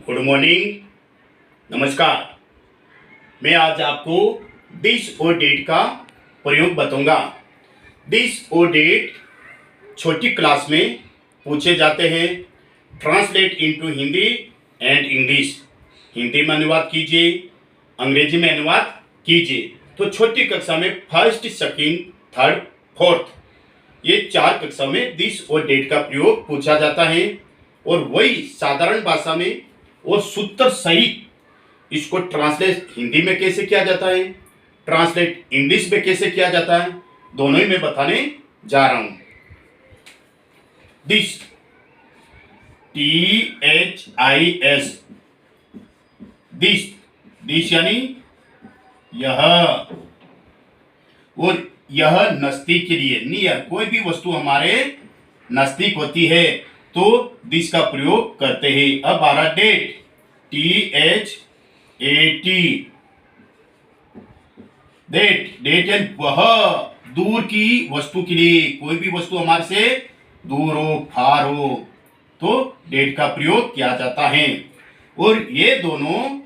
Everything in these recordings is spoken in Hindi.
गुड मॉर्निंग, नमस्कार। मैं आज आपको दिस और डेट का प्रयोग बताऊंगा। दिस और डेट छोटी क्लास में पूछे जाते हैं। Translate into Hindi and English. Hindi में अनुवाद कीजिए, अंग्रेजी में अनुवाद कीजिए। तो छोटी कक्षा में फर्स्ट, सेकंड, थर्ड, फोर्थ, ये 4 कक्षा में दिस और डेट का प्रयोग पूछा जाता है। और वही साधारण भाषा में और सूत्र सहित इसको ट्रांसलेट हिंदी में कैसे किया जाता है, ट्रांसलेट इंग्लिश में कैसे किया जाता है, दोनों ही मैं बताने जा रहा हूं। दिस, THIS, दिस, दिस यानी यह, और यह नजदीक के लिए, नियर, कोई भी वस्तु हमारे नजदीक होती है तो दिस का प्रयोग करते हैं। अब आ रहा डेट, THAT, डेट, डेट यानी वह दूर की वस्तु के लिए, कोई भी वस्तु हमारे से दूर हो, फार हो, तो डेट का प्रयोग किया जाता है। और ये दोनों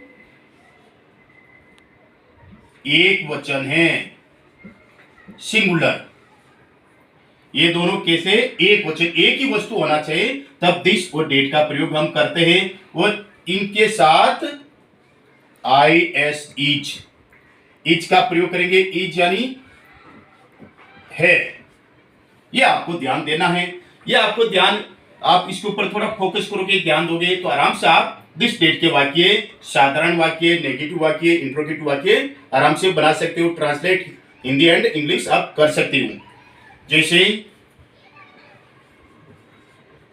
एक वचन है, सिंगुलर। ये दोनों कैसे एक वचन, एक ही वस्तु होना चाहिए, तब दिस और डेट का प्रयोग हम करते हैं। और इनके साथ IS, ईच का प्रयोग करेंगे। ईच यानी है, ये आपको ध्यान देना है। ये आपको ध्यान, आप इसके ऊपर थोड़ा फोकस करोगे, ध्यान दोगे तो आराम से आप दिस डेट के वाक्य, साधारण वाक्य, नेगेटिव वाक्य, इंट्रोगेटिव वाक्य आराम से बना सकते हो। ट्रांसलेट हिंदी एंड इंग्लिश आप कर सकते हो। जैसे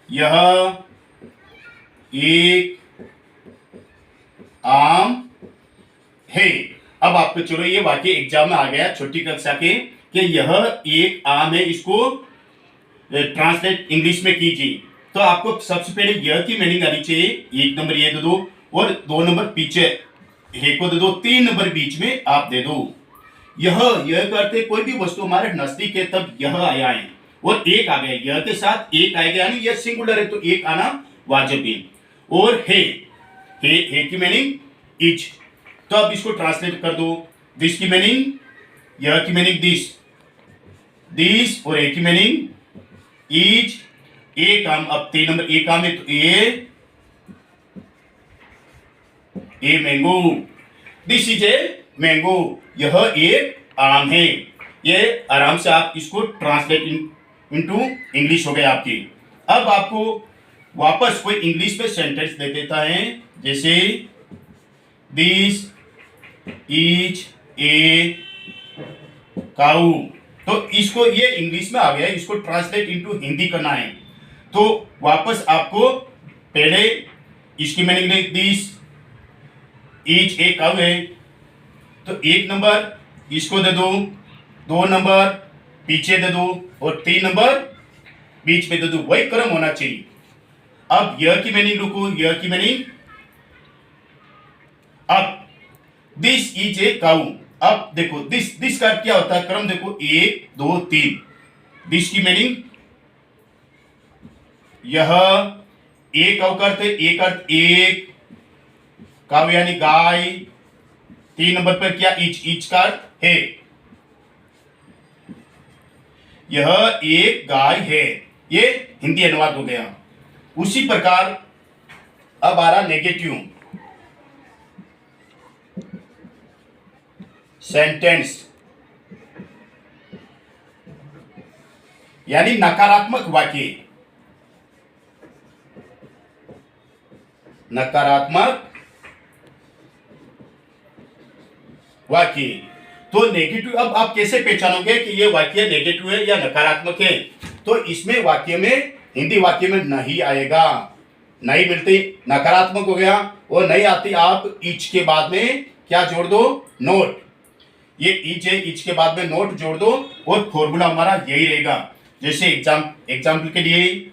यह एक आम है। अब आपको चलो ये वाक्य एग्जाम में आ गया छोटी कक्षा के कि यह एक आम है, इसको ट्रांसलेट इंग्लिश में कीजिए। तो आपको सबसे पहले यह की मीनिंग आनी चाहिए। 1 नंबर ये दे दो और 2 नंबर पीछे हे को दे दो, 3 नंबर बीच में आप दे दो। यह करते कोई भी वस्तु हमारे नजदीक है तब यह आया है, और एक आ गया, यह के साथ एक आएगा यानी यह सिंगुलर है तो एक आना वाजिब है। और हे की मीनिंग इच, तो अब इसको ट्रांसलेट कर दो। दिस की मीनिंग, यह की मीनिंग दिस, दिस, और ए की मीनिंग इच। एक आम, अब 3 नंबर एक आम है तो a mango, this is a mango, यह एक आम है। ये आराम से आप इसको ट्रांसलेट इनटू इंग्लिश हो गए आपकी। अब आपको वापस कोई इंग्लिश में सेंटेंस दे देता है, जैसे दिस इज ए काऊ, तो इसको ये इंग्लिश में आ गया, इसको ट्रांसलेट इनटू हिंदी करना है। तो वापस आपको पहले इसकी मीनिंग नहीं, दिस इज ए काऊ है तो 1 नंबर इसको दे दो, 2 नंबर पीछे दे दो, और 3 नंबर बीच में दे दो। वही क्रम होना चाहिए। अब यह की मीनिंग रुको, यह की मीनिंग, अब दिस इज ए काऊ। अब देखो दिस का क्या होता है क्रम, देखो 1 2 3। दिस की मीनिंग, यह एक काऊ करते, एक अर्थ एक, काऊ यानी गाय। 3 नंबर पर क्या, इच का अर्थ है, यह एक गाय है। ये हिंदी अनुवाद हो गया। उसी प्रकार अब आ रहा नेगेटिव सेंटेंस, यानी नकारात्मक वाक्य, नकारात्मक वाक्य। तो नेगेटिव, अब आप कैसे पहचानोगे कि ये वाक्य नेगेटिव है या नकारात्मक है? तो इसमें वाक्य में, हिंदी वाक्य में नहीं आएगा, नहीं मिलती, नकारात्मक हो गया। और नहीं आती, आप इच के बाद में क्या जोड़ दो, नोट। ये इच है, इच के बाद में नोट जोड़ दो और फॉर्मूला हमारा यही रहेगा। जैसे एग्जाम्पल के लिए,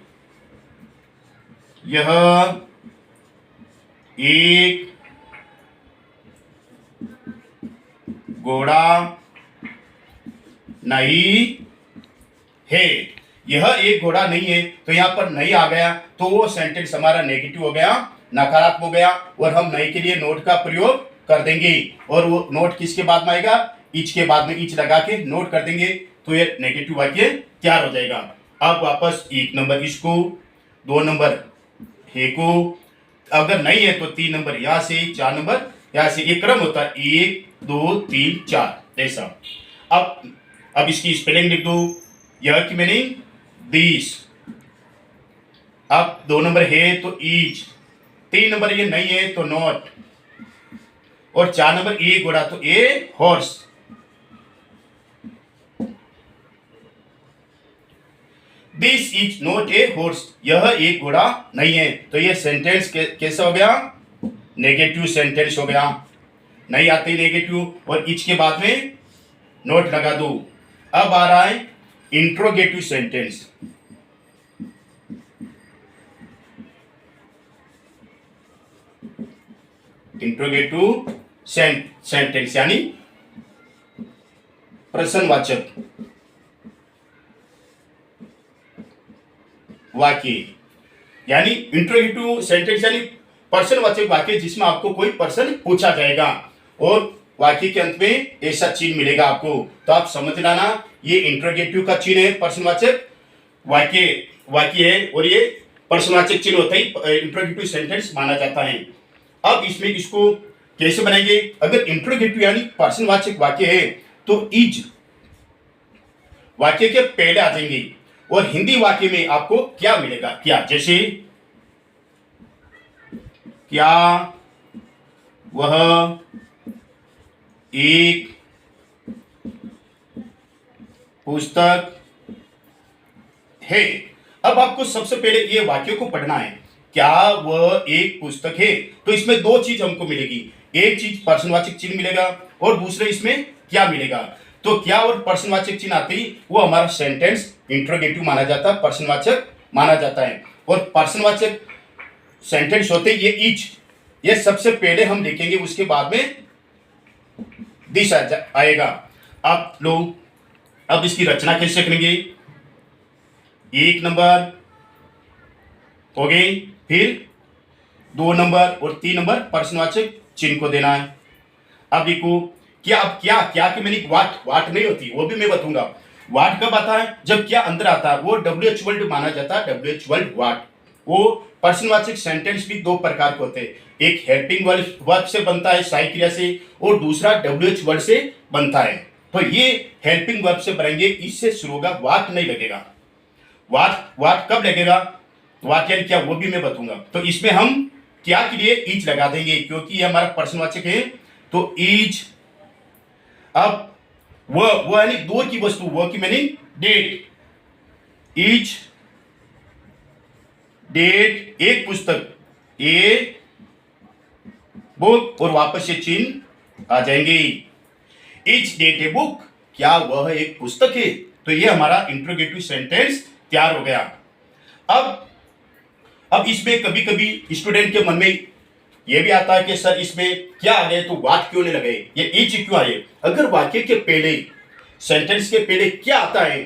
यह एक घोड़ा नहीं है, यह एक घोड़ा नहीं है, तो यहां पर नहीं आ गया तो वो सेंटेंस हमारा नेगेटिव हो गया, नकारात्मक हो गया और हम नए के लिए नोट का प्रयोग कर देंगे और वो नोट किसके बाद में आएगा, ईच के बाद में ईच लगा के नोट कर देंगे तो ये नेगेटिव वाक्य तैयार हो जाएगा। अब वापस 1 नंबर इसको, 2 नंबर हे को, अगर नहीं है तो 3 नंबर यहाँ से, 4 नंबर यहाँ से, एक क्रम होता है 1 2 3 4 ऐसा। अब इसकी स्पेलिंग लिख दो, यह की मीनिंग दिस। अब 2 नंबर है तो ईच, 3 नंबर ये नहीं है तो नॉट, और 4 नंबर ए घोड़ा तो A horse. This is not a horse, यह एक घोड़ा नहीं है। तो ये सेंटेंस कैसा हो गया, नेगेटिव सेंटेंस हो गया, नहीं आते नेगेटिव, और इच के बाद में नोट लगा दो। अब आ रहा है इंट्रोगेटिव सेंटेंस। इंट्रोगेटिव सेंटेंस यानी प्रश्नवाचक वाक्य, यानी इंट्रोगेटिव सेंटेंस यानी प्रश्नवाचक वाक्य जिसमें आपको कोई प्रश्न पूछा जाएगा और वाक्य के अंत में ऐसा चिन्ह मिलेगा आपको, तो आप समझ लाना ये इंट्रोगेटिव का चिन्ह है, प्रश्नवाचक वाक्य है और ये प्रश्नवाचक चिन्ह होता है, इंट्रोगेटिव सेंटेंस माना जाता है। अब इसमें इसको कैसे बनाएंगे, अगर इंट्रोगेटिव यानी प्रश्नवाचक वाक्य है तो इज वाक्य के पहले आ जाएंगे, और हिंदी वाक्य में आपको क्या मिलेगा, क्या, जैसे क्या वह एक पुस्तक है। अब आपको सबसे पहले ये वाक्य को पढ़ना है, क्या वह एक पुस्तक है, तो इसमें दो चीज हमको मिलेगी, एक चीज प्रश्नवाचक चिन्ह मिलेगा और दूसरे इसमें क्या मिलेगा। तो क्या और प्रश्नवाचक चिन्ह आते ही वो हमारा सेंटेंस इंट्रोगेटिव माना जाता है, प्रश्नवाचक माना जाता है। और प्रश्नवाचक सेंटेंस होते ये इच, ये सबसे पहले हम लिखेंगे, उसके बाद में दिस आएगा। अब लो, अब इसकी रचना कैसे करेंगे, 1 नंबर हो गई, फिर 2 नंबर और 3 नंबर प्रश्नवाचक चिन्ह को देना है। अब देखो क्या, अब क्या की मीनिंग वाट नहीं होती, वो भी मैं बताऊंगा। वाट कब आता है, जब क्या अंदर आता है, वो WH वर्ड माना जाता है, WH वर्ड वाट। वो प्रश्नवाचक सेंटेंस भी 2 प्रकार के होते हैं, एक हेल्पिंग वर्ब से बनता है सहायक क्रिया से, और दूसरा WH वर्ड से बनता है। तो ये हेल्पिंग वर्ब से बनेंगे, इससे शुरू होगा, वाट नहीं लगेगा। वाट कब लगेगा, वाट यानी क्या, वो भी मैं बताऊंगा। तो इसमें हम क्या के लिए ईच लगा देंगे, क्योंकि ये हमारा प्रश्नवाचक है, तो ईच। अब वो यानी दो की वस्तु, वो की मीनिंग डेट, ईच डेट एक पुस्तक, ए बुक, और वापस से चिन्ह आ जाएंगे, ईच डेट ए बुक, क्या वह एक पुस्तक है। तो ये हमारा इंट्रोगेटिव सेंटेंस तैयार हो गया। अब इसमें कभी कभी स्टूडेंट के मन में ये भी आता है कि सर इसमें क्या आ गए तो वाट क्यों नहीं लगे, ये इच क्यों आए। अगर वाक्य के पहले, सेंटेंस के पहले क्या आता है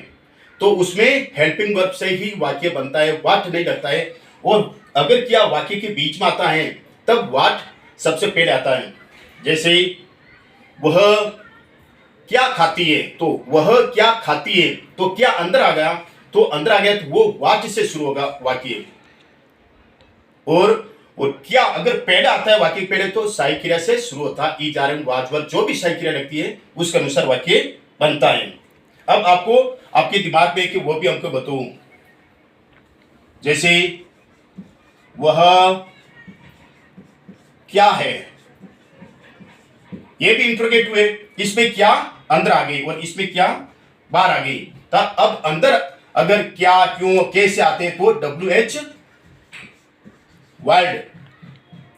तो उसमें हेल्पिंग वर्ब से ही वाक्य बनता है, वाट नहीं लगता है। और अगर क्या वाक्य के बीच में आता है तब वाट सबसे पहले आता है। जैसे वह क्या खाती है, तो वह क्या खाती है, तो क्या अंदर आ गया, तो अंदर आ गया तो वो वाट से शुरू होगा वाक्य। और क्या अगर पहले आता है वाक्य पहले तो सहायक क्रिया से शुरू होता है, ईज आर वाजवर जो भी सहायक क्रिया लगती है उसके अनुसार वाक्य बनता है। अब आपको आपके दिमाग में कि वो भी हमको बताऊं, जैसे वह क्या है, ये भी इंट्रोगेटिव है, इसमें क्या अंदर आ गई और इसमें क्या बाहर आ गई। अब अंदर अगर क्या क्यों कैसे आते हैं तो WH वर्ड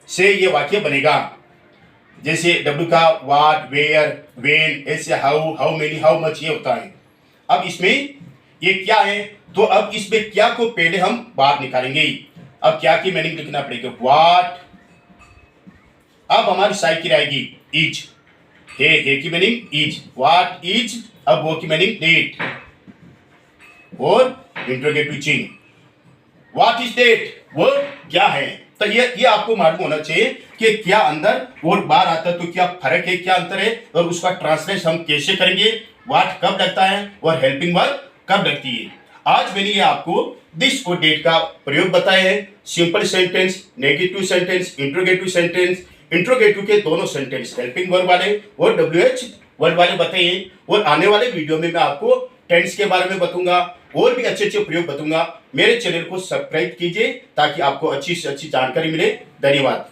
से ये वाक्य बनेगा। जैसे W का व्हाट, वेयर, व्हेन, ऐसे हाउ मेनी, हाउ मच ये होता है। अब इसमें ये क्या है, तो अब इसमें क्या को पहले हम बाहर निकालेंगे। अब क्या की मीनिंग लिखना पड़ेगा, व्हाट। अब हमारी सहायक क्रिया आएगी इज, हे की मीनिंग इज, व्हाट इज। अब वो की मीनिंग डेट और इंट्रोगेटिव चिन्ह, व्हाट इज डेट, वो क्या है। तो ये आपको मालूम होना चाहिए कि क्या अंदर और बार आता है तो क्या फर्क है, क्या अंतर है, और उसका ट्रांसलेट हम कैसे करेंगे, वाट कब लगता है और हेल्पिंग वर्ब कब लगती है। आज मैंने ये आपको दिस और डेट का प्रयोग बताया है। Simple sentence, negative sentence, interrogative sentence, interrogative के दोनों सेंटेंस हेल्पिंग वर्ब वाले और WH वर्ड वाले बताइए। और आने वाले वीडियो में मैं आपको टेंस के बारे में बताऊंगा और भी अच्छे अच्छे प्रयोग बताऊंगा। मेरे चैनल को सब्सक्राइब कीजिए ताकि आपको अच्छी से अच्छी जानकारी मिले। धन्यवाद।